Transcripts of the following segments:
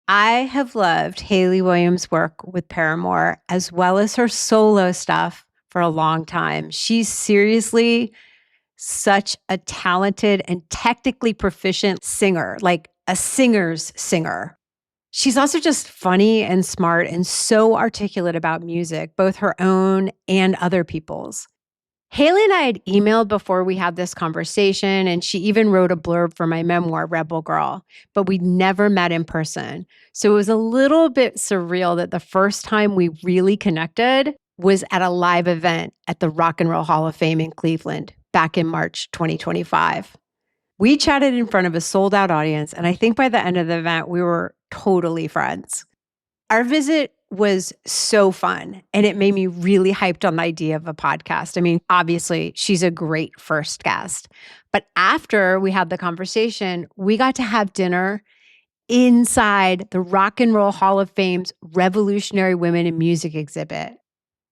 I have loved Hayley Williams' work with Paramore as well as her solo stuff for a long time. She's seriously such a talented and technically proficient singer, like a singer's singer. She's also just funny and smart and so articulate about music, both her own and other people's. Hayley and I had emailed before we had this conversation, and she even wrote a blurb for my memoir, Rebel Girl, but we'd never met in person. So it was a little bit surreal that the first time we really connected was at a live event at the Rock and Roll Hall of Fame in Cleveland back in March 2025. We chatted in front of a sold-out audience, and I think by the end of the event, we were totally friends. Our visit was so fun, and it made me really hyped on the idea of a podcast. I mean, obviously, she's a great first guest. But after we had the conversation, we got to have dinner inside the Rock and Roll Hall of Fame's Revolutionary Women in Music exhibit.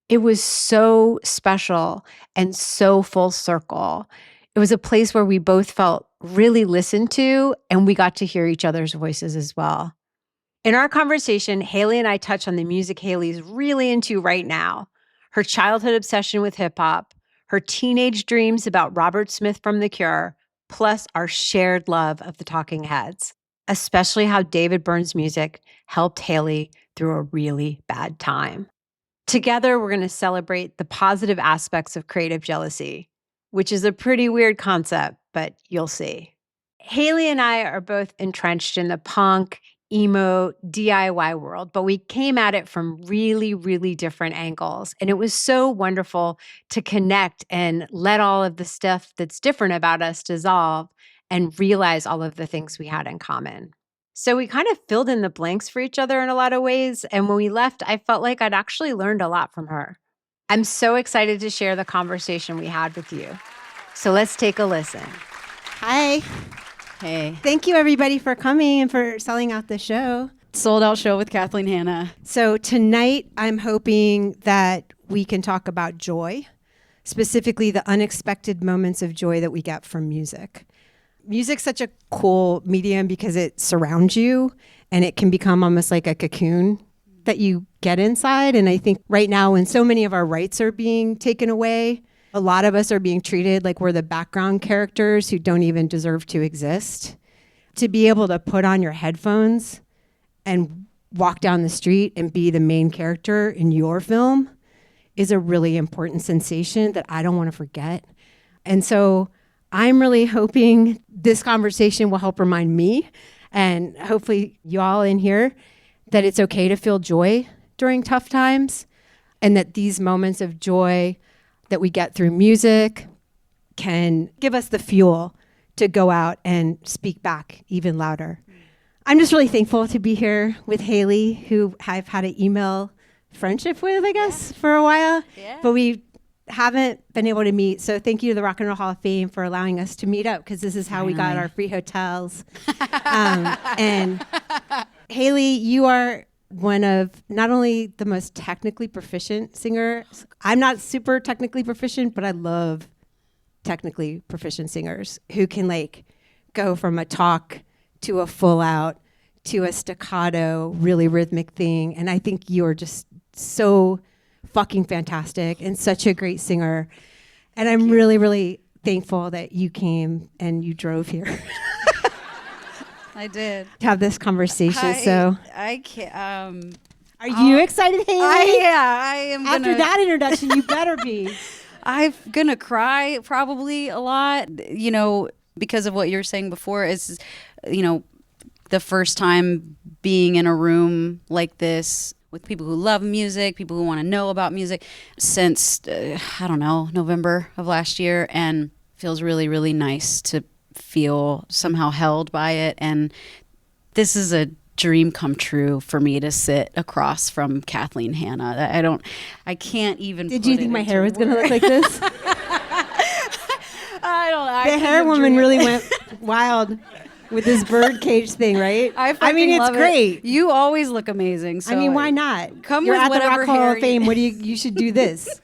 It was so special and so full circle. It was a place where we both felt really listened to, and we got to hear each other's voices as well. In our conversation, Hayley and I touch on the music Hayley's really into right now, her childhood obsession with hip hop, her teenage dreams about Robert Smith from The Cure, plus our shared love of the Talking Heads, especially how David Byrne's music helped Hayley through a really bad time. Together, we're going to celebrate the positive aspects of creative jealousy, which is a pretty weird concept, but you'll see. Hayley and I are both entrenched in the punk, emo, DIY world, but we came at it from really, really different angles. And it was so wonderful to connect and let all of the stuff that's different about us dissolve and realize all of the things we had in common. So we kind of filled in the blanks for each other in a lot of ways. And when we left, I felt like I'd actually learned a lot from her. I'm so excited to share the conversation we had with you. So let's take a listen. Hi. Hey. Thank you, everybody, for coming and for selling out the show. Sold out show with Kathleen Hanna. So tonight, I'm hoping that we can talk about joy, specifically the unexpected moments of joy that we get from music. Music's such a cool medium because it surrounds you and it can become almost like a cocoon that you get inside. And I think right now, when so many of our rights are being taken away, a lot of us are being treated like we're the background characters who don't even deserve to exist. To be able to put on your headphones and walk down the street and be the main character in your film is a really important sensation that I don't want to forget. And so I'm really hoping this conversation will help remind me, and hopefully you all in here, that it's okay to feel joy during tough times, and that these moments of joy that we get through music can give us the fuel to go out and speak back even louder. I'm just really thankful to be here with Hayley, who I've had an email friendship with, I guess, for a while. Yeah. But we haven't been able to meet. So thank you to the Rock and Roll Hall of Fame for allowing us to meet up, because this is how we got our free hotels. And Hayley, you are one of not only the most technically proficient singers. I'm not super technically proficient, but I love technically proficient singers who can like go from a talk to a full out to a staccato, really rhythmic thing. And I think you're just so fucking fantastic and such a great singer. And I'm really, really thankful that you came and you drove here. I did. To have this conversation. I can't. Are you excited, Hayley? I am. After that introduction, you better be. I'm gonna cry probably a lot. You know, because of what you were saying before. Is, you know, the first time being in a room like this with people who love music, people who want to know about music, since I don't know, November of last year, and feels really, really nice to feel somehow held by it. And this is a dream come true for me to sit across from Kathleen Hanna. I can't even. Did you think my hair was going to look like this? I don't know. The hair woman really went wild with this birdcage thing, right? I mean, it's great. You always look amazing. So I mean, why not? Come You're with at the whatever Rock Hall hair of Fame. What do you should do this.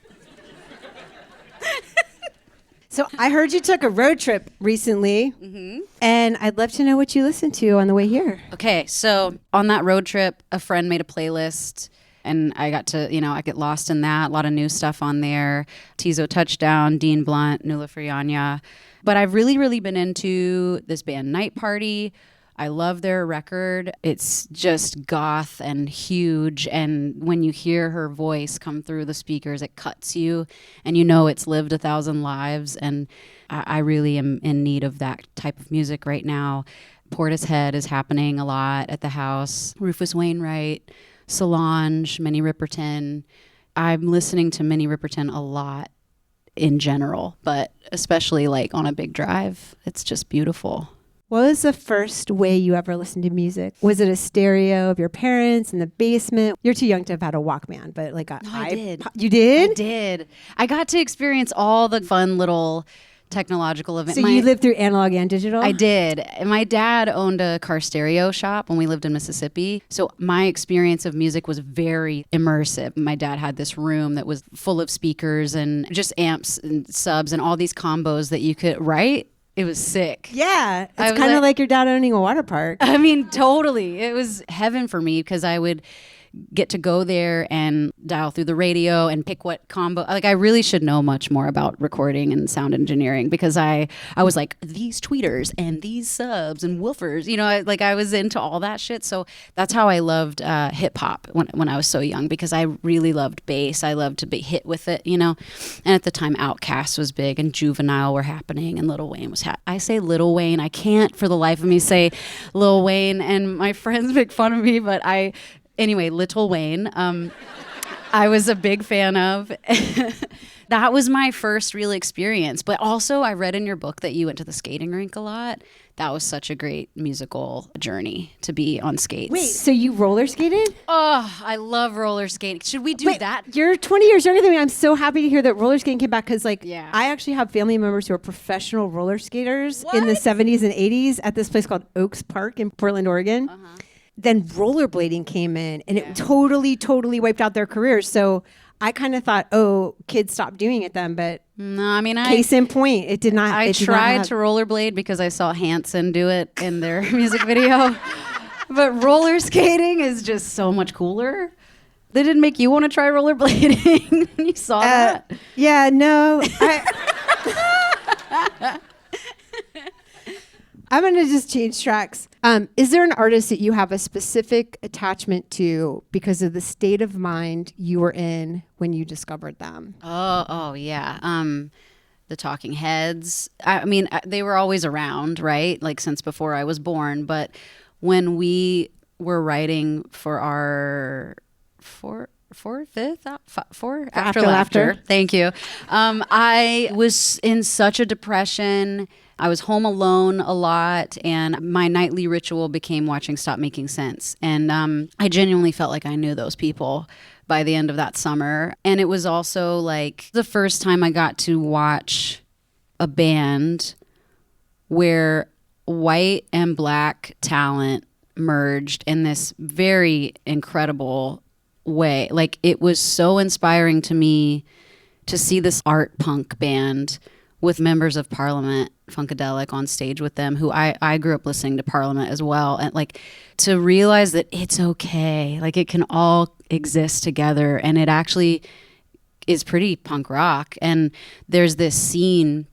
So I heard you took a road trip recently, and I'd love to know what you listened to on the way here. Okay, so on that road trip, a friend made a playlist, and I got to, I get lost in that. A lot of new stuff on there. Tizo Touchdown, Dean Blunt, Nula Frianya. But I've really been into this band Night Party. I love their record. It's just goth and huge. And when you hear her voice come through the speakers, it cuts you. And you know it's lived 1,000 lives. And I really am in need of that type of music right now. Portishead is happening a lot at the house. Rufus Wainwright, Solange, Minnie Riperton. I'm listening to Minnie Riperton a lot in general, but especially like on a big drive. It's just beautiful. What was the first way you ever listened to music? Was it a stereo of your parents in the basement? You're too young to have had a Walkman, but like I did. You did? I did. I got to experience all the fun little technological events. So you lived through analog and digital? I did. And my dad owned a car stereo shop when we lived in Mississippi. So my experience of music was very immersive. My dad had this room that was full of speakers and just amps and subs and all these combos that you could write. It was sick. Yeah. It's kind of like your dad owning a water park. I mean, totally. It was heaven for me because I would get to go there and dial through the radio and pick what combo. Like, I really should know much more about recording and sound engineering because I was like, these tweeters and these subs and woofers, I was into all that shit. So that's how I loved hip hop when I was so young, because I really loved bass. I loved to be hit with it, And at the time, Outkast was big and Juvenile were happening and Lil Wayne was I say Lil Wayne. I can't for the life of me say Lil Wayne, and my friends make fun of me, but Anyway, Little Wayne, I was a big fan of. That was my first real experience. But also, I read in your book that you went to the skating rink a lot. That was such a great musical journey to be on skates. Wait, so you roller skated? Oh, I love roller skating. Should we do that? You're 20 years younger than me. I'm so happy to hear that roller skating came back because, Yeah. I actually have family members who are professional roller skaters in the 70s and 80s at this place called Oaks Park in Portland, Oregon. Then rollerblading came in and it totally wiped out their careers. So I kind of thought, kids stopped doing it then, but no, I mean, case in point, it did not. I tried to rollerblade because I saw Hanson do it in their music video, but roller skating is just so much cooler. They didn't make you want to try rollerblading. You saw that? Yeah, no. I'm going to just change tracks. Is there an artist that you have a specific attachment to because of the state of mind you were in when you discovered them? Oh yeah. The Talking Heads. I mean, they were always around, right? Like since before I was born. But when we were writing for our After Laughter. Thank you. I was in such a depression. I was home alone a lot, and my nightly ritual became watching Stop Making Sense. And I genuinely felt like I knew those people by the end of that summer. And it was also like the first time I got to watch a band where white and black talent merged in this very incredible way. Like, it was so inspiring to me to see this art punk band with members of Parliament, Funkadelic, on stage with them, who I grew up listening to Parliament as well. And like, to realize that it's okay, like it can all exist together, and it actually is pretty punk rock. And there's this scene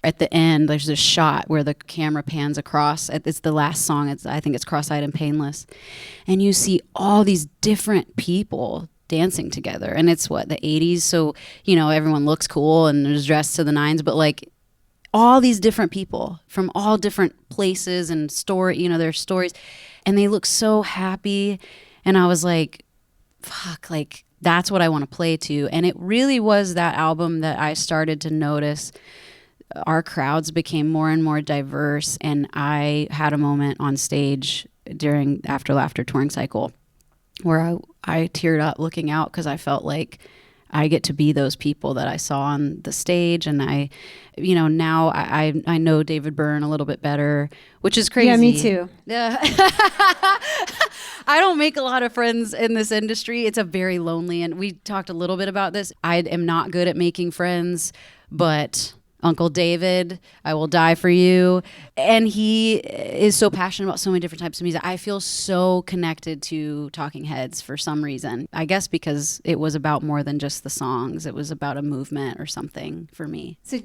at the end, there's this shot where the camera pans across. It's the last song. I think it's Cross-Eyed and Painless. And you see all these different people dancing together. And it's the 80s. So, everyone looks cool and is dressed to the nines, but like all these different people from all different places and their stories, and they look so happy. And I was like, fuck, like that's what I want to play to. And it really was that album that I started to notice our crowds became more and more diverse. And I had a moment on stage during After Laughter touring cycle where I teared up looking out because I felt like I get to be those people that I saw on the stage. And now I know David Byrne a little bit better, which is crazy. Yeah, me too. Yeah. I don't make a lot of friends in this industry. It's a very lonely, and we talked a little bit about this. I am not good at making friends, but Uncle David, I Will Die for You. And he is so passionate about so many different types of music. I feel so connected to Talking Heads for some reason. I guess because it was about more than just the songs. It was about a movement or something for me. So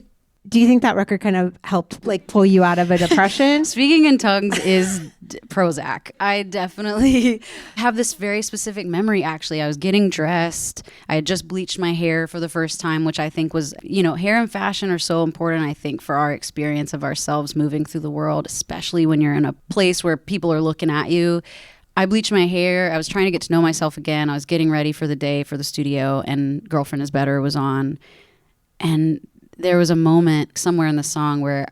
do you think that record kind of helped like pull you out of a depression? Speaking in tongues is Prozac. I definitely have this very specific memory, actually. I was getting dressed. I had just bleached my hair for the first time, which I think was, hair and fashion are so important, I think, for our experience of ourselves moving through the world, especially when you're in a place where people are looking at you. I bleached my hair. I was trying to get to know myself again. I was getting ready for the day for the studio, and Girlfriend is Better was on. And there was a moment somewhere in the song where,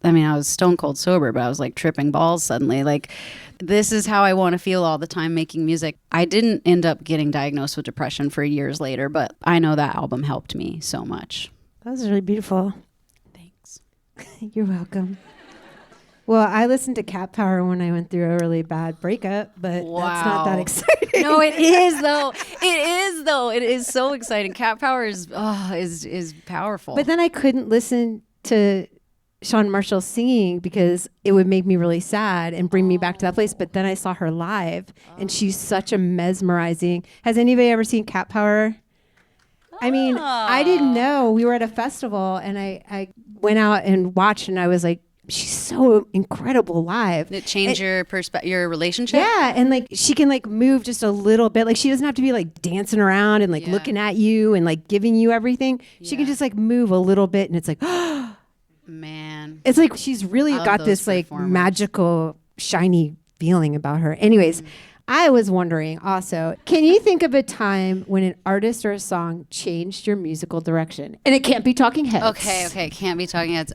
I was stone cold sober, but I was like tripping balls suddenly. Like, this is how I want to feel all the time making music. I didn't end up getting diagnosed with depression for years later, but I know that album helped me so much. That was really beautiful. Thanks. You're welcome. Well, I listened to Cat Power when I went through a really bad breakup, but Wow. that's not that exciting. No, it is though. It is so exciting. Cat Power is powerful. But then I couldn't listen to Sean Marshall singing because it would make me really sad and bring me back to that place. But then I saw her live, and she's such a mesmerizing. Has anybody ever seen Cat Power? I didn't know. We were at a festival, and I went out and watched, and I was like, she's so incredible live. Did it change your relationship? Yeah, and like she can like move just a little bit. Like she doesn't have to be like dancing around and like looking at you and like giving you everything. She can just like move a little bit, and it's like, man, it's like she's really got this like magical, shiny feeling about her. Anyways, I was wondering also, can you think of a time when an artist or a song changed your musical direction? And it can't be Talking Heads. Okay, can't be Talking Heads.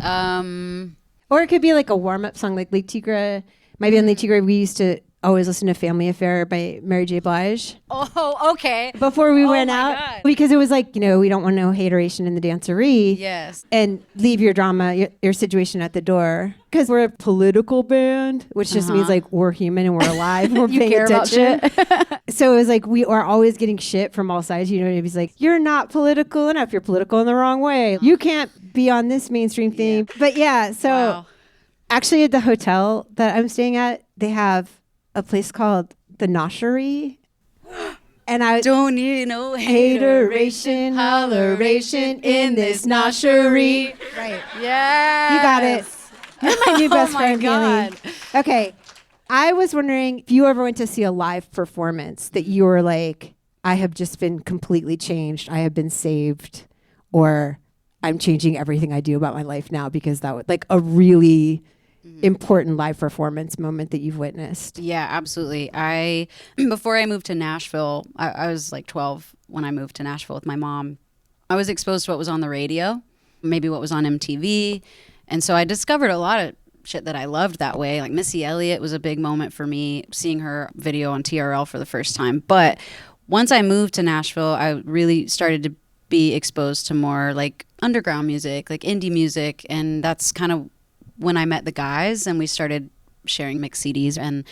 Or it could be like a warm-up song like Lake Tigre. Maybe on Lake Tigre, we used to always listen to Family Affair by Mary J. Blige. Oh, okay. Before we went out. God. Because it was like, we don't want no hateration in the dancery. Yes. And leave your drama, your situation at the door. Because we're a political band, which just means like we're human and we're alive. And we're You paying care attention. about shit. So it was like we are always getting shit from all sides. It was like, you're not political enough. You're political in the wrong way. You can't be on this mainstream thing. Yeah. But yeah, so... Wow. Actually, at the hotel that I'm staying at, they have a place called the Noshery. And I don't you know hateration, holleration in this noshery. Right. Yeah. You got it. You're my new best friend, God. Hayley. Okay. I was wondering if you ever went to see a live performance that you were like, I have just been completely changed. I have been saved, or I'm changing everything I do about my life now because that was like a really important live performance moment that you've witnessed. Yeah, absolutely. Before I moved to Nashville, I was like 12 when I moved to Nashville with my mom. I was exposed to what was on the radio, maybe what was on MTV. And so I discovered a lot of shit that I loved that way. Like Missy Elliott was a big moment for me, seeing her video on TRL for the first time. But once I moved to Nashville, I really started to be exposed to more like underground music, like indie music. And that's kind of when I met the guys and we started sharing mixed CDs and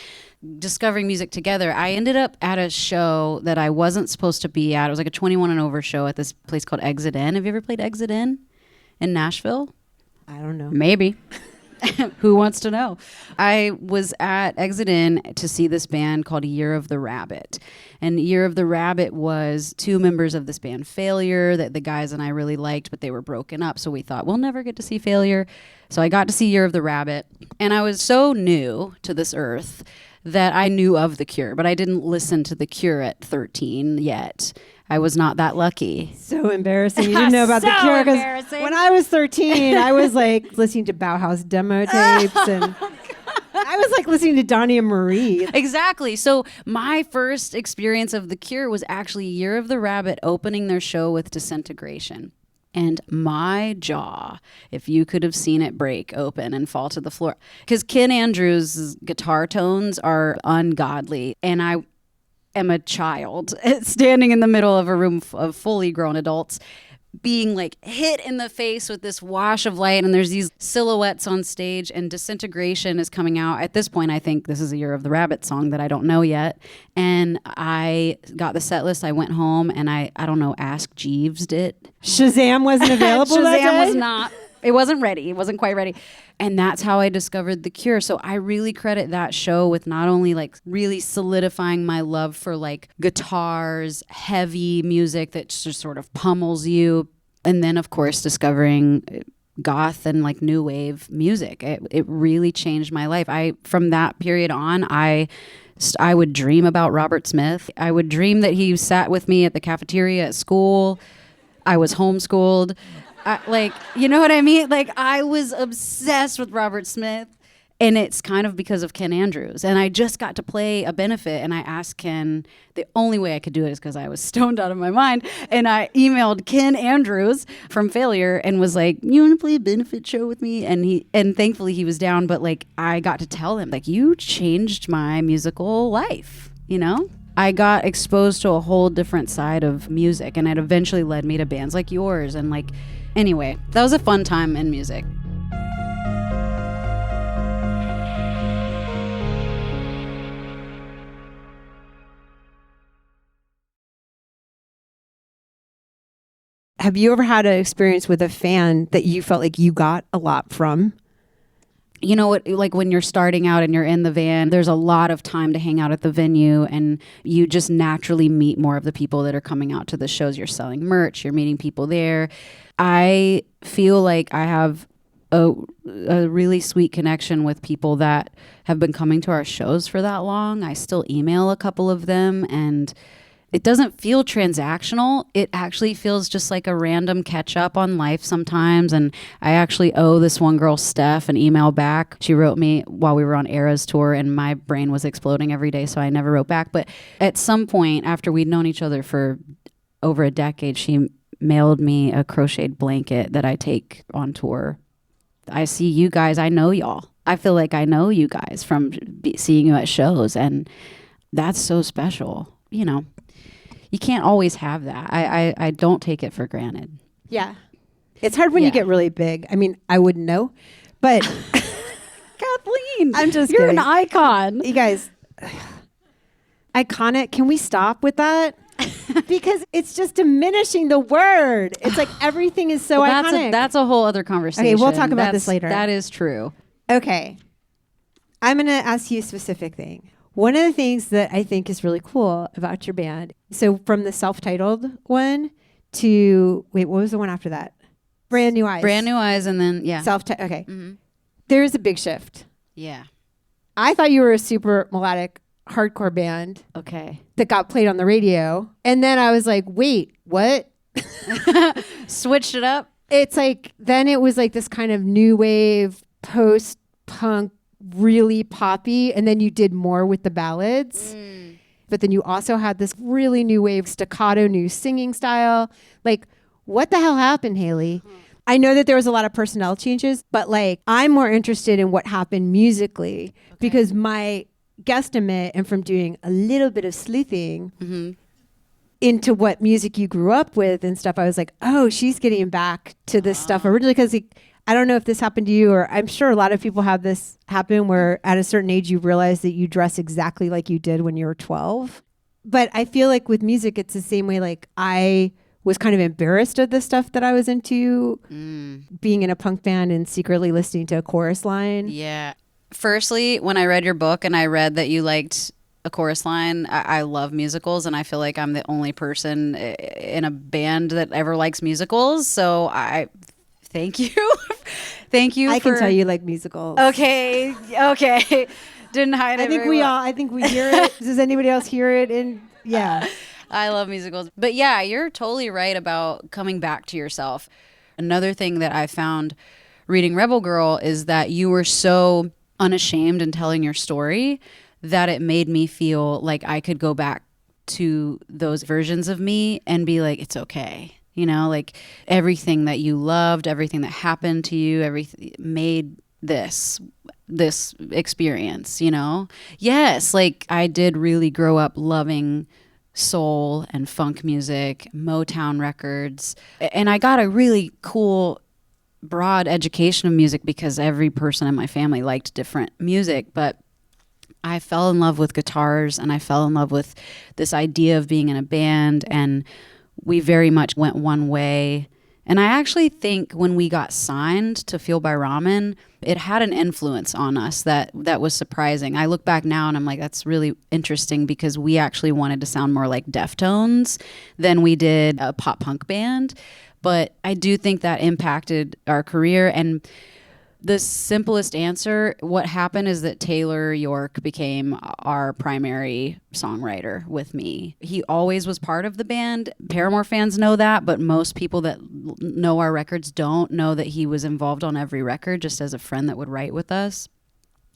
discovering music together. I ended up at a show that I wasn't supposed to be at. It was like a 21 and over show at this place called Exit In. Have you ever played Exit In Nashville? I don't know. Maybe. Who wants to know? I was at Exit In to see this band called Year of the Rabbit. And Year of the Rabbit was two members of this band, Failure, that the guys and I really liked, but they were broken up. So we thought, we'll never get to see Failure. So I got to see Year of the Rabbit. And I was so new to this earth that I knew of The Cure, but I didn't listen to The Cure at 13 yet. I was not that lucky. So embarrassing. You didn't know about The Cure, because when I was 13, I was like listening to Bauhaus demo tapes and I was like listening to Donnie and Marie. Exactly. So my first experience of The Cure was actually Year of the Rabbit opening their show with Disintegration. And my jaw, if you could have seen it break open and fall to the floor. Because Ken Andrews' guitar tones are ungodly. And I am a child standing in the middle of a room of fully grown adults being like hit in the face with this wash of light, and there's these silhouettes on stage, and Disintegration is coming out. At this point, I think this is a Year of the Rabbit song that I don't know yet. And I got the set list. I went home and I don't know, Ask Jeeves'd it. Shazam wasn't available that day? Shazam was not. It wasn't ready. It wasn't quite ready. And that's how I discovered The Cure. So I really credit that show with not only like really solidifying my love for like guitars, heavy music that just sort of pummels you. And then, of course, discovering goth and like new wave music. It really changed my life. From that period on, I would dream about Robert Smith. I would dream that he sat with me at the cafeteria at school. I was homeschooled. Like, you know what I mean? Like, I was obsessed with Robert Smith, and it's kind of because of Ken Andrews. And I just got to play a benefit, and I asked Ken, the only way I could do it is because I was stoned out of my mind. And I emailed Ken Andrews from Failure and was like, you want to play a benefit show with me? And thankfully he was down, but like, I got to tell him, like, you changed my musical life, you know? I got exposed to a whole different side of music, and it eventually led me to bands like yours. And like, anyway, that was a fun time in music. Have you ever had an experience with a fan that you felt like you got a lot from? You know what, like when you're starting out and you're in the van, there's a lot of time to hang out at the venue, and you just naturally meet more of the people that are coming out to the shows. You're selling merch, you're meeting people there. I feel like I have a really sweet connection with people that have been coming to our shows for that long. I still email a couple of them, and it doesn't feel transactional. It actually feels just like a random catch up on life sometimes. And I actually owe this one girl, Steph, an email back. She wrote me while we were on Era's tour, and my brain was exploding every day, so I never wrote back. But at some point, after we'd known each other for over a decade, she mailed me a crocheted blanket that I take on tour. I see you guys. I know y'all. I feel like I know you guys from seeing you at shows, and that's so special, you know. You can't always have that. I don't take it for granted. Yeah. It's hard when you get really big. I mean, I wouldn't know, but Kathleen, I'm just you're kidding. an icon. You guys, iconic. Can we stop with that? Because it's just diminishing the word. It's like everything is so iconic. That's a whole other conversation. Okay, we'll talk about this later. That is true. Okay. I'm going to ask you a specific thing. One of the things that I think is really cool about your band, so from the self-titled one to, wait, what was the one after that? Brand New Eyes. Brand New Eyes, and then, yeah. Okay. Mm-hmm. There's a big shift. Yeah. I thought you were a super melodic hardcore band. Okay. That got played on the radio. And then I was like, wait, what? Switched it up. It's like, then it was like this kind of new wave, post-punk, really poppy, and then you did more with the ballads. But then you also had this really new wave staccato new singing style. Like, what the hell happened, Hayley? I know that there was a lot of personnel changes, but like, I'm more interested in what happened musically, because my guesstimate, and from doing a little bit of sleuthing into what music you grew up with and stuff, I was like, oh, she's getting back to this stuff originally, because I don't know if this happened to you, or I'm sure a lot of people have this happen where at a certain age you realize that you dress exactly like you did when you were 12. But I feel like with music, it's the same way. Like, I was kind of embarrassed of the stuff that I was into, being in a punk band and secretly listening to a chorus line. Yeah. Firstly, when I read your book and I read that you liked a chorus line, I love musicals, and I feel like I'm the only person in a band that ever likes musicals. So I thank you. Thank you. I can tell you like musicals. Okay. Didn't hide it. I think we hear it. Does anybody else hear it? And yeah. I love musicals. But yeah, you're totally right about coming back to yourself. Another thing that I found reading Rebel Girl is that you were so unashamed in telling your story that it made me feel like I could go back to those versions of me and be like, it's okay. You know, like everything that you loved, everything that happened to you, everything made this experience, you know? Yes, like I did really grow up loving soul and funk music, Motown records. And I got a really cool broad education of music because every person in my family liked different music. But I fell in love with guitars, and I fell in love with this idea of being in a band, and we very much went one way. And I actually think when we got signed to Fuel by Ramen, it had an influence on us that was surprising. I look back now and I'm like, that's really interesting because we actually wanted to sound more like Deftones than we did a pop punk band. But I do think that impacted our career. And the simplest answer, what happened is that Taylor York became our primary songwriter with me. He always was part of the band. Paramore fans know that, but most people that know our records don't know that he was involved on every record just as a friend that would write with us.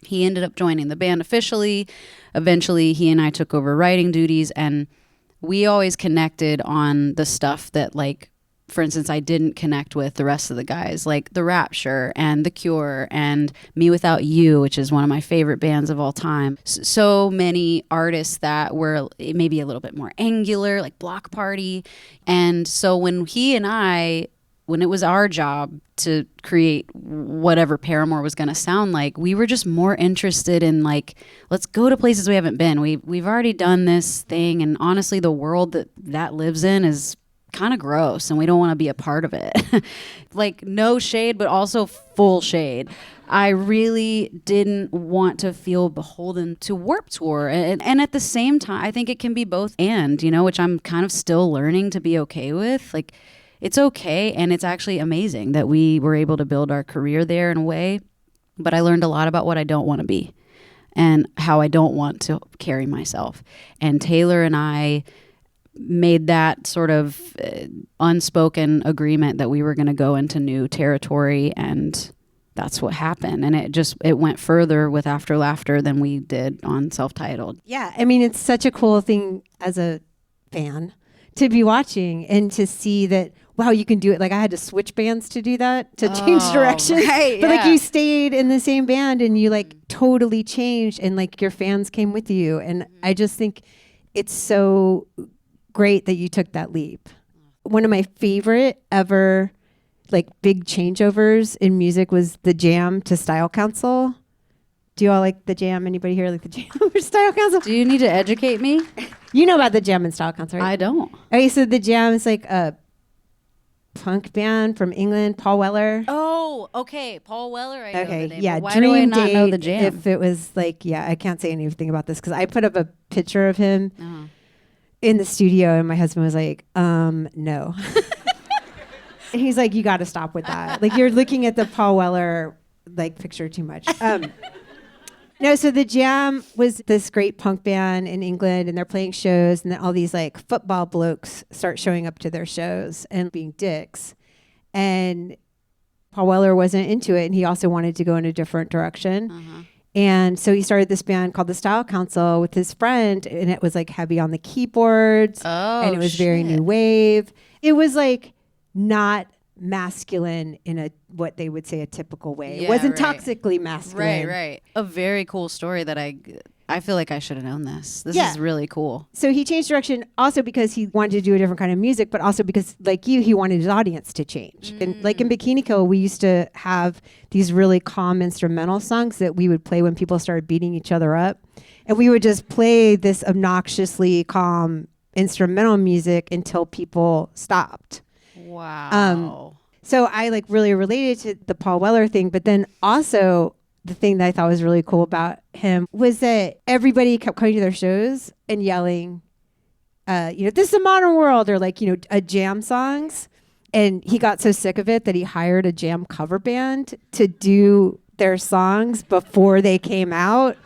He ended up joining the band officially. Eventually, he and I took over writing duties, and we always connected on the stuff that, like, for instance, I didn't connect with the rest of the guys, like The Rapture and The Cure and Me Without You, which is one of my favorite bands of all time. So many artists that were maybe a little bit more angular, like Block Party. And so when it was our job to create whatever Paramore was going to sound like, we were just more interested in, like, let's go to places we haven't been. We've already done this thing. And honestly, the world that lives in is kind of gross, and we don't want to be a part of it. Like, no shade, but also full shade. I really didn't want to feel beholden to Warped Tour. And at the same time, I think it can be both and, which I'm kind of still learning to be okay with. Like, it's okay, and it's actually amazing that we were able to build our career there in a way. But I learned a lot about what I don't want to be and how I don't want to carry myself. And Taylor and I made that sort of unspoken agreement that we were going to go into new territory, and that's what happened. And it went further with After Laughter than we did on Self-Titled. Yeah, I mean, it's such a cool thing as a fan to be watching and to see that, wow, you can do it. Like, I had to switch bands to do that, to change direction. Right, but yeah. like, you stayed in the same band and you like totally changed, and like your fans came with you. And I just think it's so great that you took that leap. One of my favorite ever like big changeovers in music was the Jam to Style Council. Do you all like the Jam? Anybody here like the Jam or Style Council? Do you need to educate me? You know about the Jam and Style Council, right? I don't. Okay, so the Jam is like a punk band from England, Paul Weller. Oh, okay. Paul Weller, I know the name. Yeah, Why do I not know the Jam? If it was like, yeah, I can't say anything about this because I put up a picture of him in the studio, and my husband was like, no. And he's like, you got to stop with that. Like, you're looking at the Paul Weller like picture too much. No, so the Jam was this great punk band in England, and they're playing shows, and then all these like football blokes start showing up to their shows and being dicks. And Paul Weller wasn't into it, and he also wanted to go in a different direction. And so he started this band called the Style Council with his friend, and it was like heavy on the keyboards, and it was very new wave. It was like not masculine in a what they would say a typical way. Yeah, it wasn't right. toxically masculine. Right. A very cool story that I feel like I should have known this. This Yeah. is really cool. So he changed direction also because he wanted to do a different kind of music, but also because, like you, he wanted his audience to change. And like in Bikini Kill, we used to have these really calm instrumental songs that we would play when people started beating each other up. And we would just play this obnoxiously calm instrumental music until people stopped. Wow. So I like really related to the Paul Weller thing, but then also the thing that I thought was really cool about him was that everybody kept coming to their shows and yelling, this is a modern world, or like, a Jam songs. And he got so sick of it that he hired a Jam cover band to do their songs before they came out.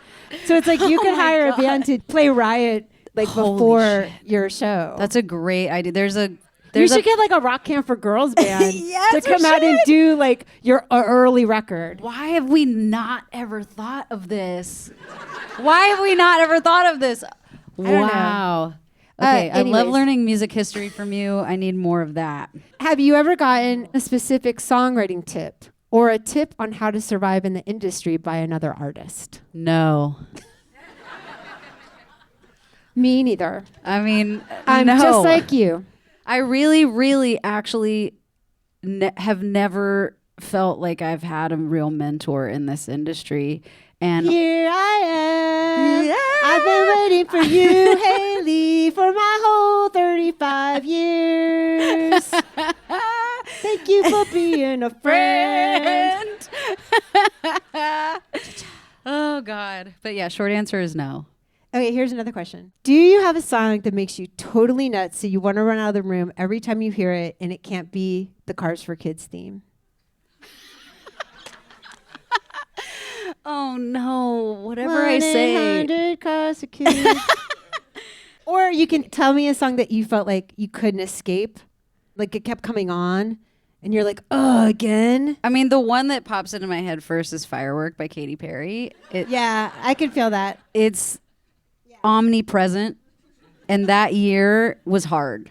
So it's like you could hire a band to play Riot like before your show. That's a great idea. You should get like a Rock Camp for Girls band Yes, to come out and do like your early record. Why have we not ever thought of this? Why have we not ever thought of this? Wow. Okay, I love anyways. learning music history from you. I need more of that. Have you ever gotten a specific songwriting tip or a tip on how to survive in the industry by another artist? No. Me neither. I mean, I'm no. just like you. I really, really actually have never felt like I've had a real mentor in this industry. And Here I am. I've been waiting for you, Hayley, for my whole 35 years. Thank you for being a friend. Oh, God. But yeah, short answer is no. Okay, here's another question. Do you have a song that makes you totally nuts so you want to run out of the room every time you hear it and it can't be the Cars for Kids theme? Oh, no. Whatever I say. 100 Cars for Kids. Or you can tell me a song that you felt like you couldn't escape. Like it kept coming on and you're like, oh, again? I mean, the one that pops into my head first is Firework by Katy Perry. Yeah, I can feel that. It's omnipresent. And that year was hard.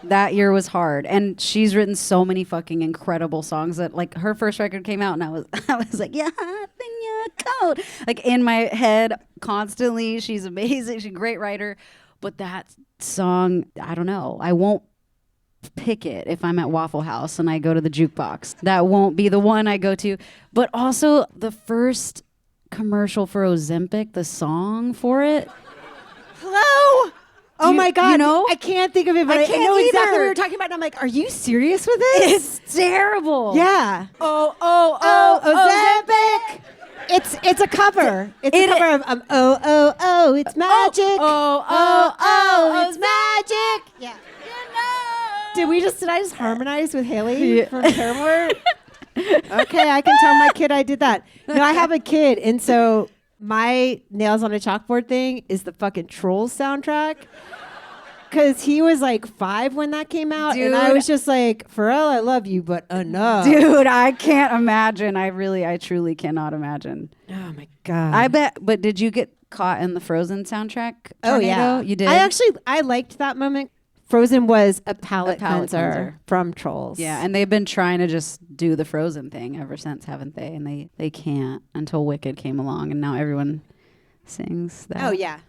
That year was hard. And she's written so many fucking incredible songs that like her first record came out and I was like, yeah, in your coat. Like in my head constantly. She's amazing. She's a great writer. But that song, I don't know. I won't pick it if I'm at Waffle House and I go to the jukebox. That won't be the one I go to. But also the first commercial for Ozempic, the song for it. Hello? Oh my God. you know? I can't think of it, but I I can't know exactly either. what you're talking about. And I'm like, are you serious with this? It's terrible. Yeah. Oh, Ozempic. It's a cover. It's a cover of it's magic. It's magic. Yeah. Did I just harmonize with Hayley from Paramore? Okay, I can tell my kid I did that. No, I have a kid, and so my nails on a chalkboard thing is the fucking Trolls soundtrack. Because he was like 5 when that came out, and I was just like, Pharrell, I love you, but enough. Dude, I can't imagine. I truly cannot imagine. Oh my God. I bet, but did you get caught in the Frozen soundtrack? Oh yeah. Tornado? You did? I liked that moment. Frozen was a palate palate cleanser cleanser. from Trolls. Yeah, and they've been trying to just do the Frozen thing ever since, haven't they? And they can't until Wicked came along, and now everyone sings that. Oh yeah.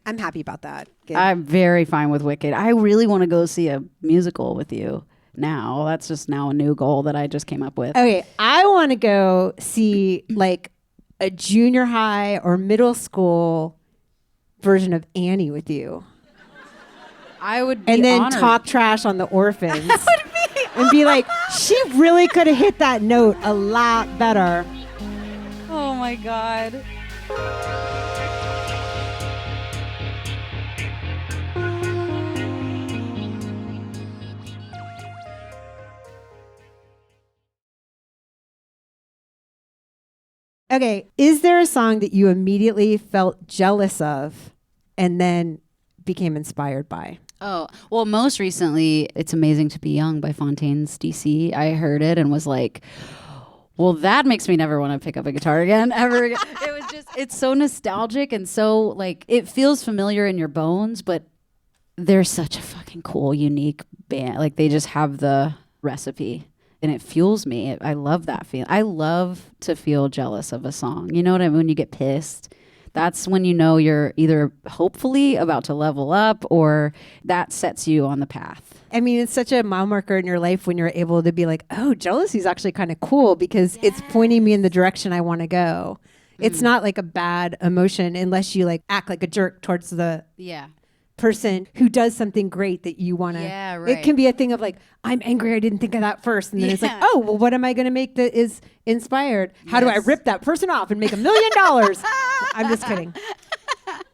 I'm happy about that. Good. I'm very fine with Wicked. I really want to go see a musical with you now. That's just now a new goal that I just came up with. Okay, I want to go see like a junior high or middle school version of Annie with you. I would be And then honored. talk trash on the orphans. And be like, she really could have hit that note a lot better. Oh my God. Okay, is there a song that you immediately felt jealous of and then became inspired by? Oh, well, most recently, It's Amazing to Be Young by Fontaine's DC. I heard it and was like, well, that makes me never want to pick up a guitar again, ever again. It was just, it's so nostalgic and so, like, it feels familiar in your bones, but they're such a fucking cool, unique band. Like, they just have the recipe. And it fuels me. I love that feeling. I love to feel jealous of a song. You know what I mean? When you get pissed, that's when you know you're either hopefully about to level up or that sets you on the path. I mean, it's such a mile marker in your life when you're able to be like, oh, jealousy is actually kind of cool because it's pointing me in the direction I want to go. It's not like a bad emotion unless you like act like a jerk towards the person who does something great that you want to. Yeah, right. It can be a thing of like, I'm angry, I didn't think of that first. And then it's like, oh, well, what am I going to make that is inspired? How do I rip that person off and make $1 million? I'm just kidding.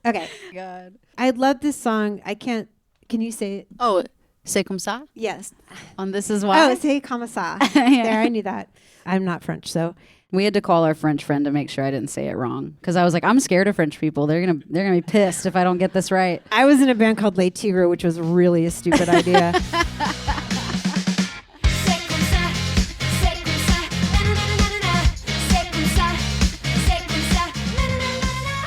Okay. God. I love this song. Can you say it? Oh, C'est comme ça? Yes. On This Is Why? Oh, c'est comme ça. Yeah. There, I knew that. I'm not French, so. We had to call our French friend to make sure I didn't say it wrong. Because I was like, I'm scared of French people. They're gonna be pissed if I don't get this right. I was in a band called Les Tigres, which was really a stupid idea.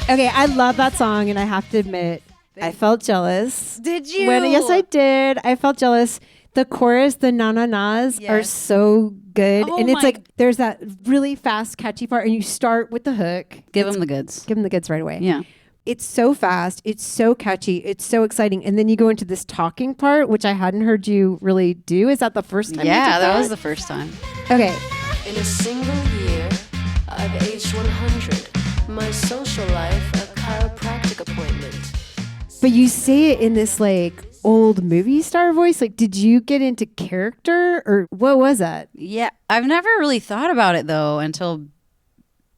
Okay, I love that song, and I have to admit, I felt jealous. Did you? Yes, I did. I felt jealous. The chorus, the na-na-nas are so good. Oh and it's my- like, there's that really fast, catchy part, and you start with the hook. Give them the goods. Give them the goods right away. Yeah. It's so fast. It's so catchy. It's so exciting. And then you go into this talking part, which I hadn't heard you really do. Is that the first time? Yeah, you did that was the first time. Okay. In a single year, I've aged 100. My social life, a chiropractic appointment. But you say it in this like old movie star voice. Like, did you get into character or what was that? Yeah, I've never really thought about it though until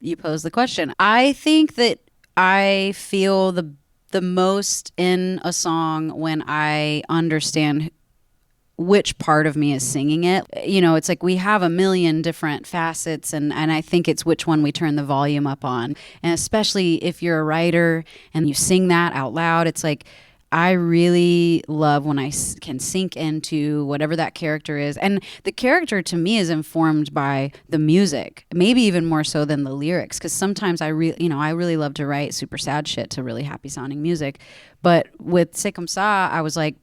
you posed the question. I think that I feel the most in a song when I understand which part of me is singing it. You know, it's like we have a million different facets and I think it's which one we turn the volume up on. And especially if you're a writer and you sing that out loud, it's like I really love when I can sink into whatever that character is. And the character to me is informed by the music, maybe even more so than the lyrics. Because sometimes I really love to write super sad shit to really happy sounding music. But with C'est Comme Ça, I was like,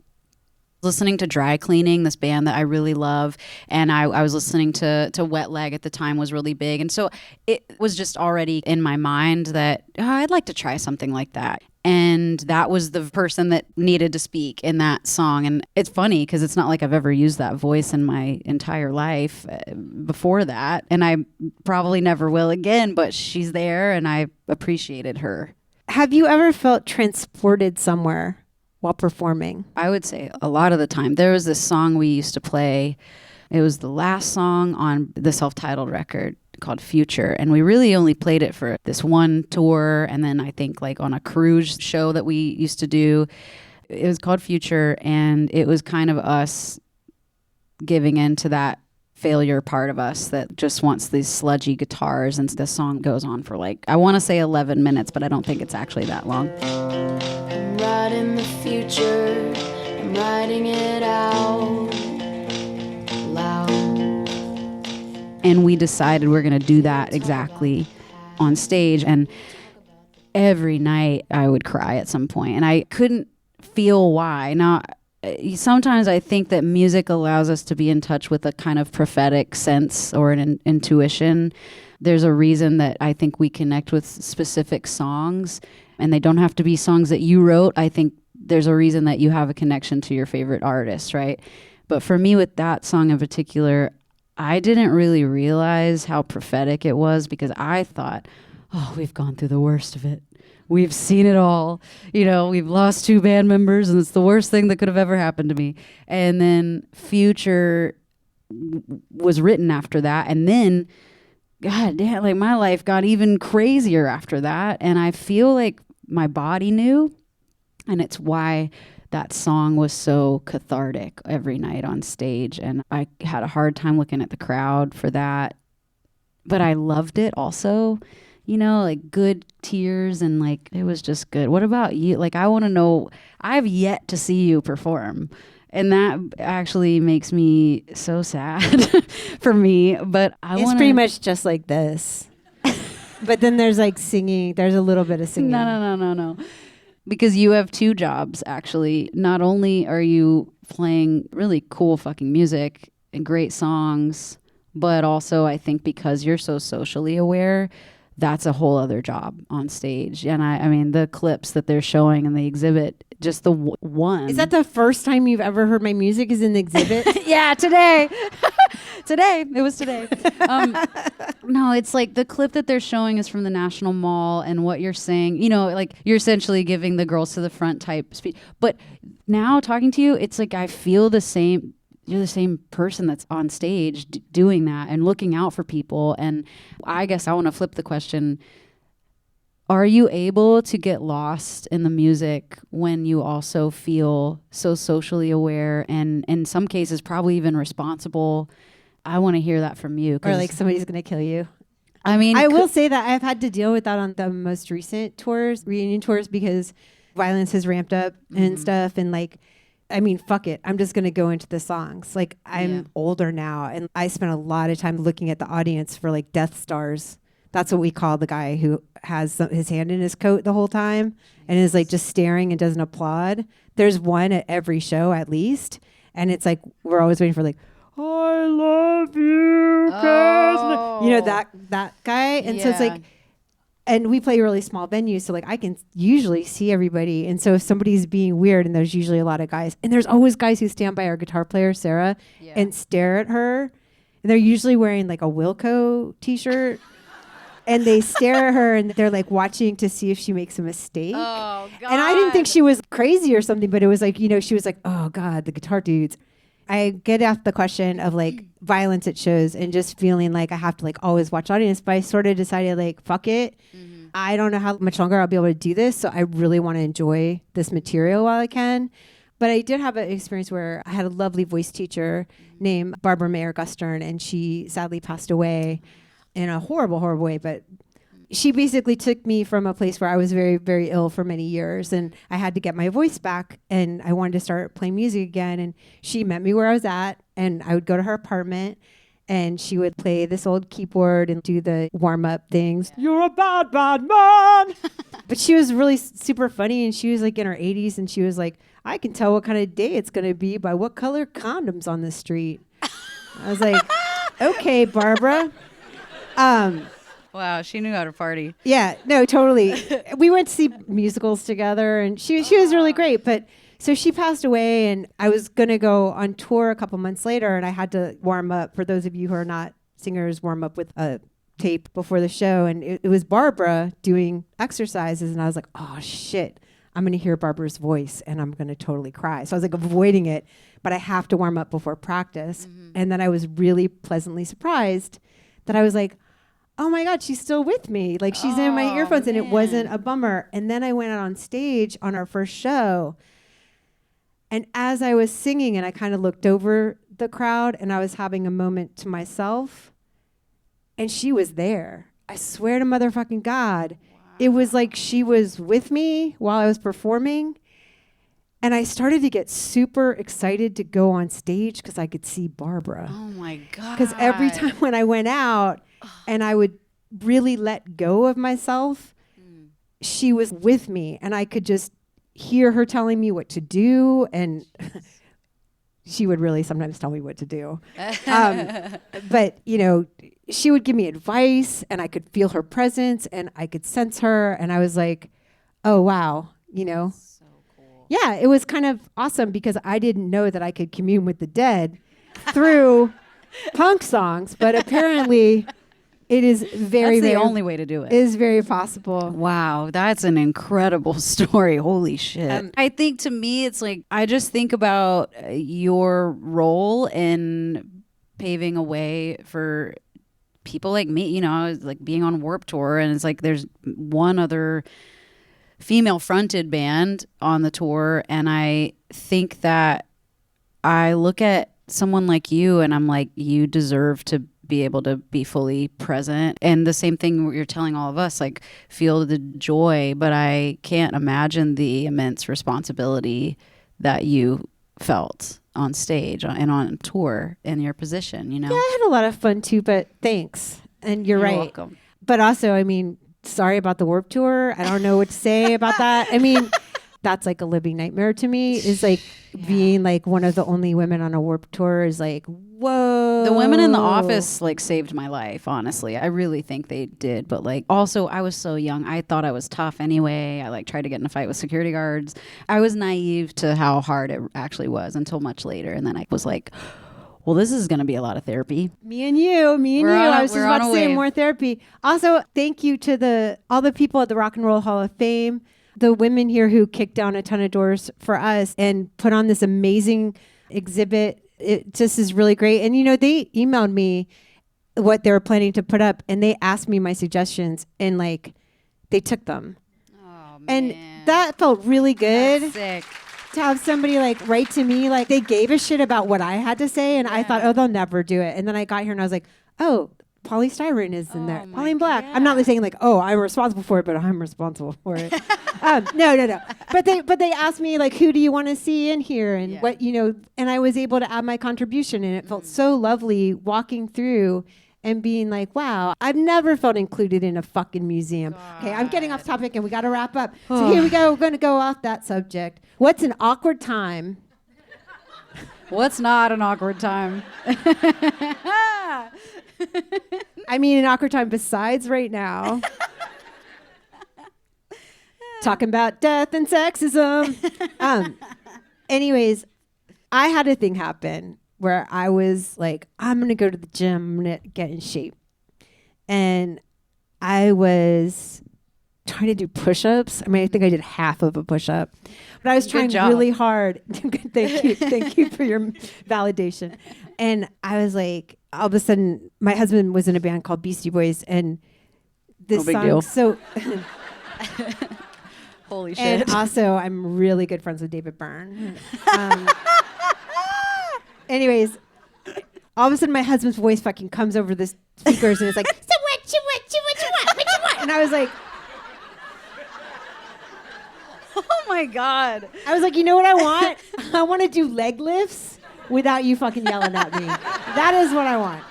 listening to Dry Cleaning, this band that I really love, and I was listening to Wet Leg at the time was really big, and so it was just already in my mind that I'd like to try something like that. And that was the person that needed to speak in that song. And it's funny because it's not like I've ever used that voice in my entire life before that, and I probably never will again, but she's there and I appreciated her. Have you ever felt transported somewhere while performing? I would say a lot of the time. There was this song we used to play. It was the last song on the self-titled record called Future. And we really only played it for this one tour. And then I think like on a cruise show that we used to do. It was called Future. And it was kind of us giving in to that failure part of us that just wants these sludgy guitars. And the song goes on for like, I want to say 11 minutes, but I don't think it's actually that long. I'm writing the future, I'm writing it out loud. And we decided we're going to do that exactly on stage. And every night I would cry at some point, and I couldn't feel why. Now, sometimes I think that music allows us to be in touch with a kind of prophetic sense or an intuition. There's a reason that I think we connect with specific songs, and they don't have to be songs that you wrote. I think there's a reason that you have a connection to your favorite artist, right? But for me, with that song in particular, I didn't really realize how prophetic it was because I thought, oh, we've gone through the worst of it. We've seen it all. You know, we've lost 2 band members and it's the worst thing that could have ever happened to me. And then Future was written after that. And then, God damn, like my life got even crazier after that. And I feel like my body knew. And it's why that song was so cathartic every night on stage. And I had a hard time looking at the crowd for that. But I loved it also. You know, like good tears and like it was just good. What about you? Like I want to know, I've yet to see you perform. And that actually makes me so sad for me. But It's pretty much just like this. But then there's like singing. There's a little bit of singing. No. Because you have 2 jobs, actually. Not only are you playing really cool fucking music and great songs, but also I think because you're so socially aware, that's a whole other job on stage. And I mean, the clips that they're showing in the exhibit, just the one. Is that the first time you've ever heard my music is in the exhibit? Yeah, today. It was today. No, it's like the clip that they're showing is from the National Mall and what you're saying, you know, like you're essentially giving the girls to the front type speech. But now talking to you, it's like I feel the same. You're the same person that's on stage doing that and looking out for people. And I guess I want to flip the question. Are you able to get lost in the music when you also feel so socially aware and in some cases probably even responsible? I want to hear that from you. Or like somebody's going to kill you. I mean, I will say that I've had to deal with that on the most recent tours, reunion tours, because violence has ramped up and stuff. And like, I mean, fuck it. I'm just going to go into the songs. Like I'm older now and I spent a lot of time looking at the audience for like Death Stars. That's what we call the guy who has his hand in his coat the whole time and is like just staring and doesn't applaud. There's one at every show at least. And it's like, we're always waiting for like, I love you, Kathleen. You know, that guy. And so it's like, And we play a really small venue, so like I can usually see everybody. And so if somebody's being weird, and there's usually a lot of guys, and there's always guys who stand by our guitar player, Sarah, and stare at her. And they're usually wearing like a Wilco t-shirt. And they stare at her and they're like watching to see if she makes a mistake. Oh, God. And I didn't think she was crazy or something, but it was like, you know, she was like, oh God, the guitar dudes. I get off the question of like violence at shows and just feeling like I have to like always watch audience, but I sort of decided like, fuck it. I don't know how much longer I'll be able to do this. So I really want to enjoy this material while I can. But I did have an experience where I had a lovely voice teacher named Barbara Mayer Gustern, and she sadly passed away in a horrible, horrible way. But she basically took me from a place where I was very, very ill for many years, and I had to get my voice back, and I wanted to start playing music again. And she met me where I was at, and I would go to her apartment, and she would play this old keyboard and do the warm-up things. You're a bad, bad man. But she was really super funny, and she was like in her 80s, and she was like, I can tell what kind of day it's going to be by what color condoms on the street. I was like, okay, Barbara. Wow, she knew how to party. Yeah, no, totally. We went to see musicals together, and she was really great. But so she passed away, and I was going to go on tour a couple months later, and I had to warm up. For those of you who are not singers, warm up with a tape before the show. And it was Barbara doing exercises, and I was like, oh, shit. I'm going to hear Barbara's voice, and I'm going to totally cry. So I was like avoiding it, but I have to warm up before practice. And then I was really pleasantly surprised that I was like, oh my God, she's still with me. Like she's in my earphones, and it wasn't a bummer. And then I went out on stage on our first show. And as I was singing, and I kind of looked over the crowd, and I was having a moment to myself, and she was there. I swear to motherfucking God. It was like she was with me while I was performing. And I started to get super excited to go on stage because I could see Barbara. Oh my God. Because every time when I went out and I would really let go of myself, she was with me. And I could just hear her telling me what to do. And she would really sometimes tell me what to do. But, you know, she would give me advice, and I could feel her presence, and I could sense her. And I was like, oh, wow, you know. So cool. Yeah, it was kind of awesome because I didn't know that I could commune with the dead through punk songs. But apparently it is very, That's the very, only way to do it. it is very possible. Wow, that's an incredible story. Holy shit. I think to me, it's like, I just think about your role in paving a way for people like me. You know, I was like being on Warped Tour, and it's like there's one other female fronted band on the tour. And I think that I look at someone like you and I'm like, you deserve to be able to be fully present. And the same thing you're telling all of us, like feel the joy, but I can't imagine the immense responsibility that you felt on stage and on tour in your position, you know? Yeah, I had a lot of fun too, but thanks. And you're right. Welcome. But also, I mean, sorry about the Warped Tour. I don't know what to say about that. I mean, that's like a living nightmare to me, is like being like one of the only women on a Warped Tour is like, whoa. The women in the office like saved my life, honestly. I really think they did. But like also I was so young. I thought I was tough anyway. I like tried to get in a fight with security guards. I was naive to how hard it actually was until much later. And then I was like, well, this is going to be a lot of therapy. Me and you. I was just about to say more therapy. Also, thank you to all the people at the Rock and Roll Hall of Fame, the women here who kicked down a ton of doors for us and put on this amazing exhibit. It just is really great. And, you know, they emailed me what they were planning to put up, and they asked me my suggestions, and like they took them. Oh, and that felt really good. That's sick. To have somebody like write to me, like they gave a shit about what I had to say, and I thought, oh, they'll never do it. And then I got here and I was like, oh, polystyrene is in there. Polyene black. I'm not saying like, oh, I'm responsible for it, but I'm responsible for it. No. But they asked me like, who do you want to see in here, and what, you know, and I was able to add my contribution, and it felt so lovely walking through and being like, wow, I've never felt included in a fucking museum. God. Okay, I'm getting off topic and we got to wrap up. So here we go. We're going to go off that subject. What's an awkward time? What's not an awkward time? I mean, an awkward time besides right now. talking about death and sexism. Anyways, I had a thing happen where I was like, I'm going to go to the gym. I'm going to get in shape. And I was trying to do push-ups. I mean, I think I did half of a push-up. But I was trying really hard. Thank you. Thank you for your validation. And I was like, all of a sudden, my husband was in a band called Beastie Boys. And this big song, deal. so... Holy shit. And also, I'm really good friends with David Byrne. Anyways, all of a sudden, my husband's voice fucking comes over the speakers, and it's like, so what you want? And I was like, Oh my God. you know what I want? I want to do leg lifts without you fucking yelling at me. That is what I want.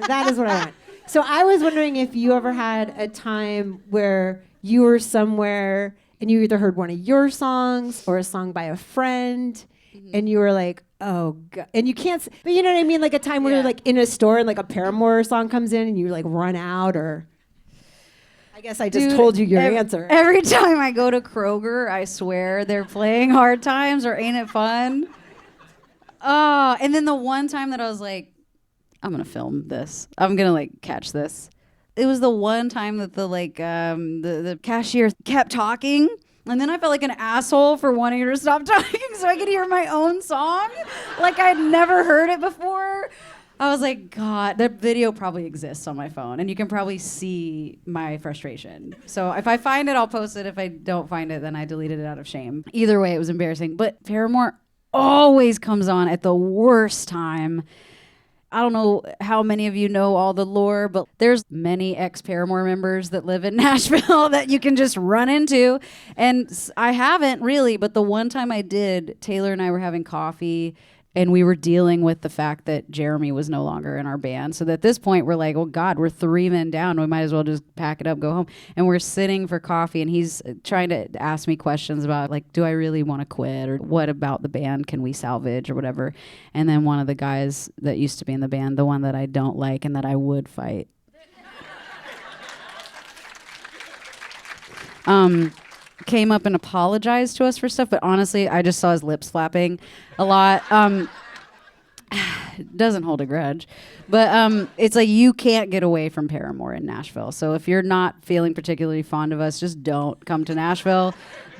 That is what I want. So I was wondering if you ever had a time where you were somewhere and you either heard one of your songs or a song by a friend, and you were like, oh God. And you can't, but you know what I mean? Like a time where you're like in a store and like a Paramore song comes in and you like run out, or I guess I just told you your answer. Every time I go to Kroger, I swear they're playing Hard Times or Ain't It Fun? Oh, and then the one time that I was like, I'm going to film this. I'm going to like catch this. It was the one time that the cashier kept talking, and then I felt like an asshole for wanting her to stop talking so I could hear my own song. Like I'd never heard it before. I was like, God, that video probably exists on my phone, and you can probably see my frustration. So if I find it, I'll post it. If I don't find it, then I deleted it out of shame. Either way, it was embarrassing. But Paramore always comes on at the worst time. I don't know how many of you know all the lore, but there's many ex-Paramore members that live in Nashville that you can just run into. And I haven't really, but the one time I did, Taylor and I were having coffee, and we were dealing with the fact that Jeremy was no longer in our band. So at this point, we're like, oh God, we're 3 men down. We might as well just pack it up, go home. And we're sitting for coffee, and he's trying to ask me questions about, like, do I really want to quit? Or what about the band can we salvage or whatever? And then one of the guys that used to be in the band, the one that I don't like and that I would fight, came up and apologized to us for stuff, but honestly, I just saw his lips flapping a lot. Doesn't hold a grudge, but it's like you can't get away from Paramore in Nashville. So if you're not feeling particularly fond of us, just don't come to Nashville.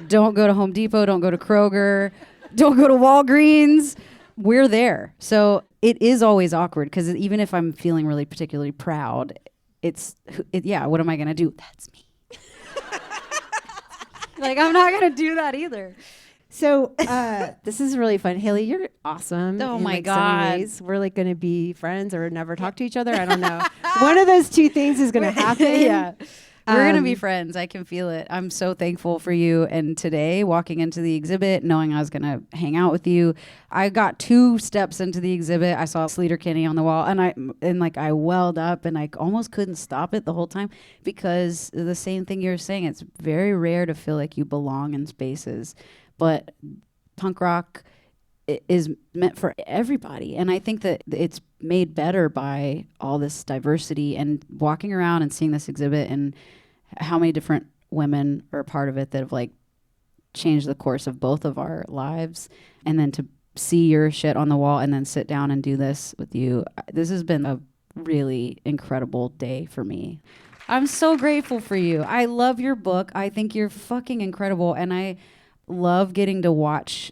Don't go to Home Depot. Don't go to Kroger. Don't go to Walgreens. We're there. So it is always awkward because even if I'm feeling really particularly proud, what am I going to do? That's me. Like, I'm not going to do that either. So this is really fun. Hayley, you're awesome. Oh, in, my like, God. so many ways. We're like going to be friends or never talk to each other. I don't know. One of those two things is going to happen. Yeah. We're going to be friends. I can feel it. I'm so thankful for you. And today, walking into the exhibit, knowing I was going to hang out with you, I got 2 steps into the exhibit. I saw Sleater Kinney on the wall, and I welled up, and I almost couldn't stop it the whole time, because the same thing you're saying, it's very rare to feel like you belong in spaces. But punk rock is meant for everybody. And I think that it's made better by all this diversity and walking around and seeing this exhibit and how many different women are a part of it that have like changed the course of both of our lives. And then to see your shit on the wall and then sit down and do this with you. This has been a really incredible day for me. I'm so grateful for you. I love your book. I think you're fucking incredible. And I love getting to watch,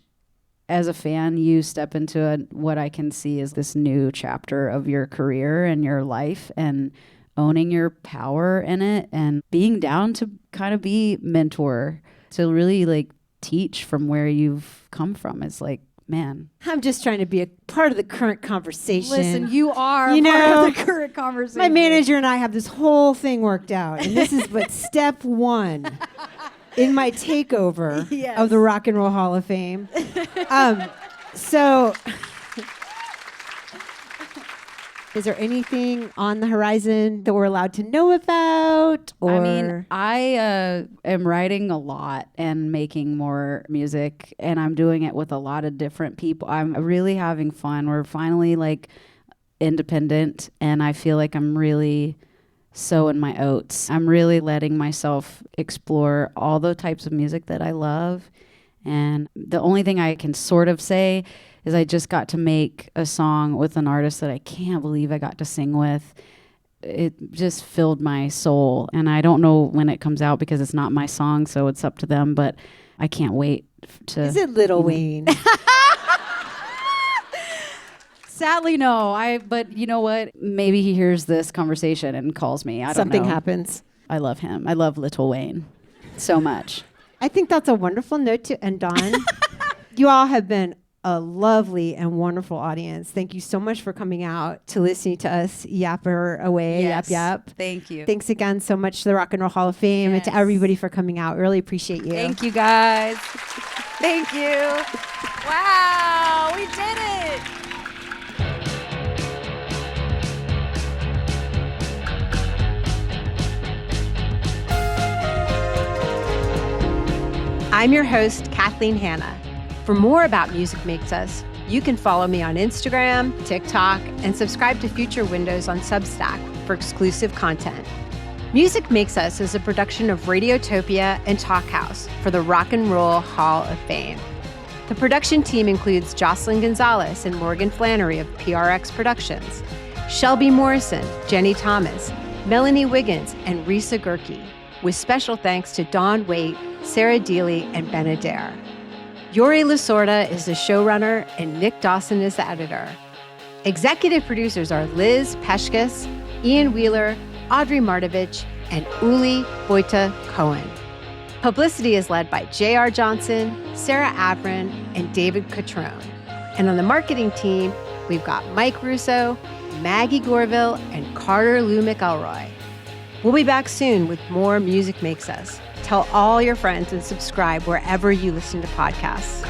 as a fan, you step into what I can see is this new chapter of your career and your life, and owning your power in it and being down to kind of be mentor, to really like teach from where you've come from. It's like, man. I'm just trying to be a part of the current conversation. Listen, you are part of the current conversation. My manager and I have this whole thing worked out, and this is but step 1 in my takeover of the Rock and Roll Hall of Fame. So is there anything on the horizon that we're allowed to know about? Or? I mean, I am writing a lot and making more music, and I'm doing it with a lot of different people. I'm really having fun. We're finally like independent, and I feel like I'm really sowing my oats. I'm really letting myself explore all the types of music that I love. And the only thing I can sort of say is I just got to make a song with an artist that I can't believe I got to sing with. It just filled my soul. And I don't know when it comes out because it's not my song, so it's up to them. But I can't wait to... Is it Lil Wayne? Sadly, no. But you know what? Maybe he hears this conversation and calls me. I don't know. Something happens. I love him. I love Lil Wayne so much. I think that's a wonderful note to end on. You all have been a lovely and wonderful audience. Thank you so much for coming out to listening to us yapper away. Yes. Yap. Thank you. Thanks again so much to the Rock and Roll Hall of Fame and to everybody for coming out. Really appreciate you. Thank you, guys. Thank you. Wow, we did it. I'm your host, Kathleen Hanna. For more about Music Makes Us, you can follow me on Instagram, TikTok, and subscribe to future windows on Substack for exclusive content. Music Makes Us is a production of Radiotopia and Talkhouse for the Rock and Roll Hall of Fame. The production team includes Jocelyn Gonzalez and Morgan Flannery of PRX Productions, Shelby Morrison, Jenny Thomas, Melanie Wiggins, and Risa Gurkey, with special thanks to Dawn Waite, Sarah Deely, and Ben Adair. Yori Lasorda is the showrunner, and Nick Dawson is the editor. Executive producers are Liz Peshkis, Ian Wheeler, Audrey Martovich, and Uli Boita Cohen. Publicity is led by J.R. Johnson, Sarah Avron, and David Catrone. And on the marketing team, we've got Mike Russo, Maggie Gorville, and Carter Lou McElroy. We'll be back soon with more Music Makes Us. Tell all your friends and subscribe wherever you listen to podcasts.